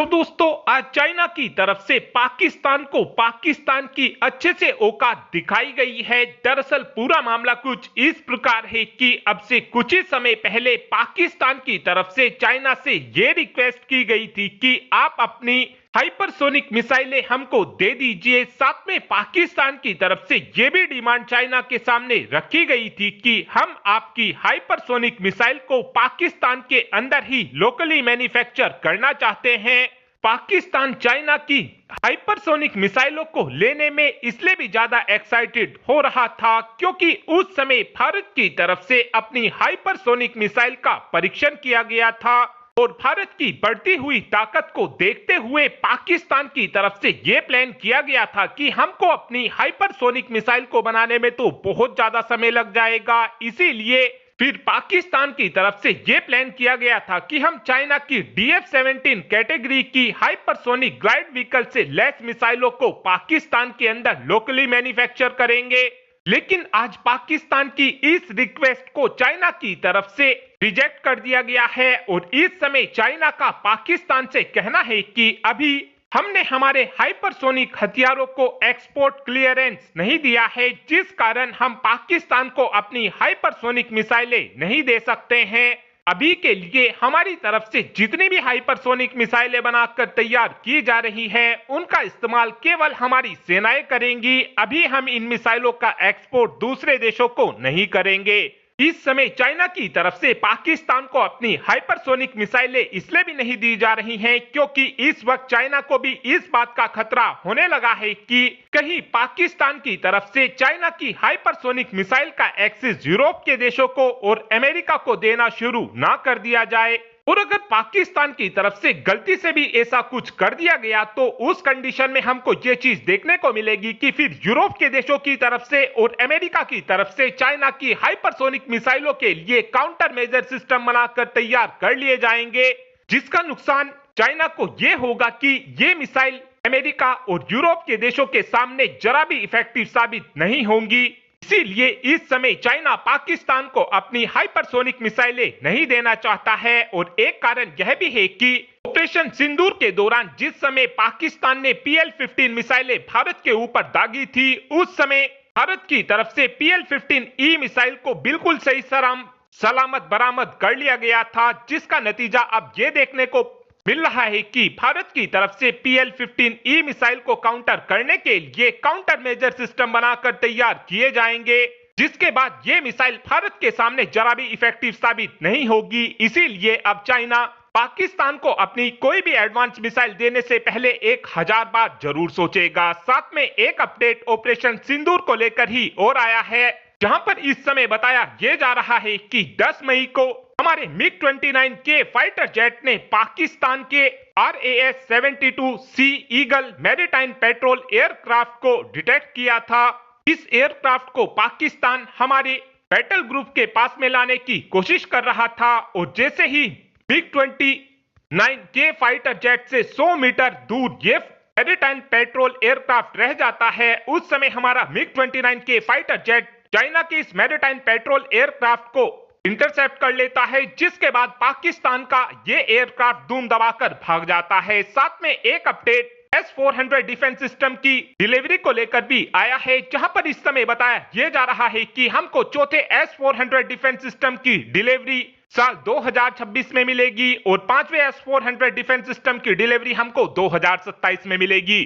दोस्तों, आज चाइना की तरफ से पाकिस्तान को पाकिस्तान की अच्छे से औकात दिखाई गई है। दरअसल पूरा मामला कुछ इस प्रकार है कि अब से कुछ ही समय पहले पाकिस्तान की तरफ से चाइना से ये रिक्वेस्ट की गई थी कि आप अपनी हाइपरसोनिक मिसाइलें हमको दे दीजिए। साथ में पाकिस्तान की तरफ से ये भी डिमांड चाइना के सामने रखी गई थी कि हम आपकी हाइपरसोनिक मिसाइल को पाकिस्तान के अंदर ही लोकली मैन्युफैक्चर करना चाहते हैं। पाकिस्तान चाइना की हाइपरसोनिक मिसाइलों को लेने में इसलिए भी ज्यादा एक्साइटेड हो रहा था क्योंकि उस समय भारत की तरफ से अपनी हाइपरसोनिक मिसाइल का परीक्षण किया गया था और भारत की बढ़ती हुई ताकत को देखते हुए पाकिस्तान की तरफ से यह प्लान किया गया था कि हमको अपनी हाइपरसोनिक मिसाइल को बनाने में तो बहुत ज्यादा समय लग जाएगा। इसीलिए फिर पाकिस्तान की तरफ से यह प्लान किया गया था कि हम चाइना की DF-17 कैटेगरी की हाइपरसोनिक ग्लाइड व्हीकल से लैस मिसाइलों को पाकिस्तान के अंदर लोकली मैन्युफैक्चर करेंगे। लेकिन आज पाकिस्तान की इस रिक्वेस्ट को चाइना की तरफ से रिजेक्ट कर दिया गया है और इस समय चाइना का पाकिस्तान से कहना है कि अभी हमने हमारे हाइपरसोनिक हथियारों को एक्सपोर्ट क्लियरेंस नहीं दिया है, जिस कारण हम पाकिस्तान को अपनी हाइपरसोनिक मिसाइलें नहीं दे सकते हैं। अभी के लिए हमारी तरफ से जितनी भी हाइपरसोनिक मिसाइलें बनाकर तैयार की जा रही है उनका इस्तेमाल केवल हमारी सेनाएं करेंगी। अभी हम इन मिसाइलों का एक्सपोर्ट दूसरे देशों को नहीं करेंगे। इस समय चाइना की तरफ से पाकिस्तान को अपनी हाइपरसोनिक मिसाइलें इसलिए भी नहीं दी जा रही हैं क्योंकि इस वक्त चाइना को भी इस बात का खतरा होने लगा है कि कहीं पाकिस्तान की तरफ से चाइना की हाइपरसोनिक मिसाइल का एक्सेस यूरोप के देशों को और अमेरिका को देना शुरू ना कर दिया जाए। और अगर पाकिस्तान की तरफ से गलती से भी ऐसा कुछ कर दिया गया तो उस कंडीशन में हमको ये चीज देखने को मिलेगी कि फिर यूरोप के देशों की तरफ से और अमेरिका की तरफ से चाइना की हाइपरसोनिक मिसाइलों के लिए काउंटर मेजर सिस्टम बनाकर तैयार कर लिए जाएंगे, जिसका नुकसान चाइना को यह होगा कि ये मिसाइल अमेरिका और यूरोप के देशों के सामने जरा भी इफेक्टिव साबित नहीं होंगी। इसीलिए इस समय चाइना पाकिस्तान को अपनी हाइपरसोनिक मिसाइलें नहीं देना चाहता है और एक कारण यह भी है कि ऑपरेशन सिंदूर के दौरान जिस समय पाकिस्तान ने PL-15 मिसाइलें भारत के ऊपर दागी थी, उस समय भारत की तरफ से PL-15E मिसाइल को बिल्कुल सही सलामत बरामद कर लिया गया था, जिसका नतीजा अब यह देखने को मिल रहा है कि भारत की तरफ से PL-15E मिसाइल को काउंटर करने के लिए काउंटर मेजर सिस्टम बनाकर तैयार किए जाएंगे, जिसके बाद ये मिसाइल भारत के सामने जरा भी इफेक्टिव साबित नहीं होगी। इसीलिए अब चाइना पाकिस्तान को अपनी कोई भी एडवांस मिसाइल देने से पहले 1000 बार जरूर सोचेगा। साथ में एक अपडेट ऑपरेशन सिंदूर को लेकर ही और आया है, जहां पर इस समय बताया यह जा रहा है कि 10 मई को हमारे MiG-29 के फाइटर जेट ने पाकिस्तान के RAS-72C eagle maritime petrol aircraft को डिटेक्ट किया था। इस एयरक्राफ्ट को पाकिस्तान हमारे बैटल ग्रुप के पास में लाने की कोशिश कर रहा था और जैसे ही MiG-29 के फाइटर जेट से 100 मीटर दूर ये मैरीटाइम पेट्रोल एयरक्राफ्ट रह जाता है, उस समय हमारा MiG-29 के फाइटर जेट चाइना के इस मैरीटाइम पेट्रोल एयरक्राफ्ट को इंटरसेप्ट कर लेता है, जिसके बाद पाकिस्तान का ये एयरक्राफ्ट धूम दबाकर भाग जाता है। साथ में एक अपडेट S-400 डिफेंस सिस्टम की डिलीवरी को लेकर भी आया है, जहां पर इस समय बताया यह जा रहा है कि हमको चौथे S-400 डिफेंस सिस्टम की डिलीवरी साल 2026 में मिलेगी और 5वें S-400 डिफेंस सिस्टम की डिलीवरी हमको 2027 में मिलेगी।